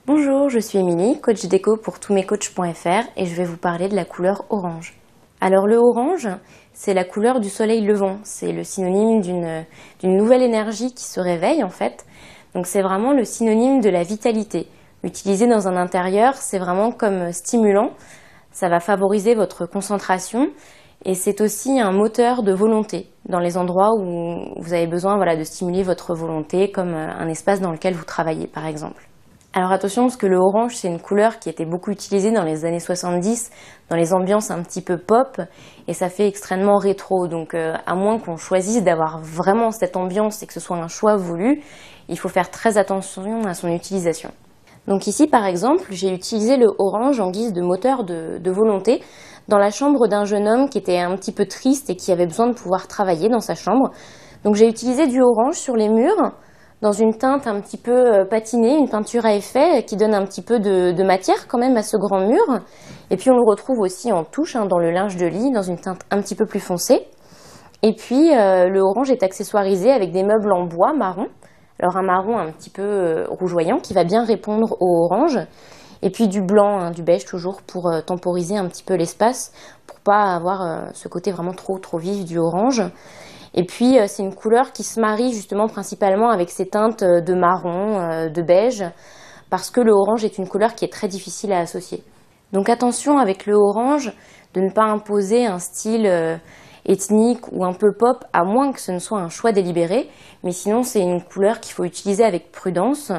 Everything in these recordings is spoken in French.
Bonjour, je suis Émilie, coach déco pour tousmescoachs.fr et je vais vous parler de la couleur orange. Alors le orange, c'est la couleur du soleil levant, c'est le synonyme d'une nouvelle énergie qui se réveille en fait. Donc c'est vraiment le synonyme de la vitalité. Utilisé dans un intérieur, c'est vraiment comme stimulant, ça va favoriser votre concentration et c'est aussi un moteur de volonté dans les endroits où vous avez besoin de stimuler votre volonté, comme un espace dans lequel vous travaillez par exemple. Alors attention parce que le orange c'est une couleur qui était beaucoup utilisée dans les années 70 dans les ambiances un petit peu pop et ça fait extrêmement rétro, donc à moins qu'on choisisse d'avoir vraiment cette ambiance et que ce soit un choix voulu, il faut faire très attention à son utilisation. Donc ici par exemple j'ai utilisé le orange en guise de moteur de volonté dans la chambre d'un jeune homme qui était un petit peu triste et qui avait besoin de pouvoir travailler dans sa chambre. Donc j'ai utilisé du orange sur les murs, dans une teinte un petit peu patinée, une peinture à effet qui donne un petit peu de matière quand même à ce grand mur. Et puis on le retrouve aussi en touche dans le linge de lit, dans une teinte un petit peu plus foncée. Et puis le orange est accessoirisé avec des meubles en bois marron. Alors un marron un petit peu rougeoyant qui va bien répondre au orange. Et puis du blanc, du beige toujours pour temporiser un petit peu l'espace, pour pas avoir ce côté vraiment trop vif du orange. Et puis c'est une couleur qui se marie justement principalement avec ces teintes de marron, de beige, parce que le orange est une couleur qui est très difficile à associer. Donc attention avec le orange de ne pas imposer un style ethnique ou un peu pop, à moins que ce ne soit un choix délibéré, mais sinon c'est une couleur qu'il faut utiliser avec prudence.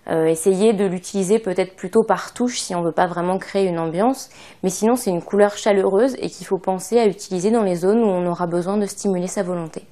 Essayez de l'utiliser peut-être plutôt par touche si on ne veut pas vraiment créer une ambiance, mais sinon c'est une couleur chaleureuse et qu'il faut penser à utiliser dans les zones où on aura besoin de stimuler sa volonté.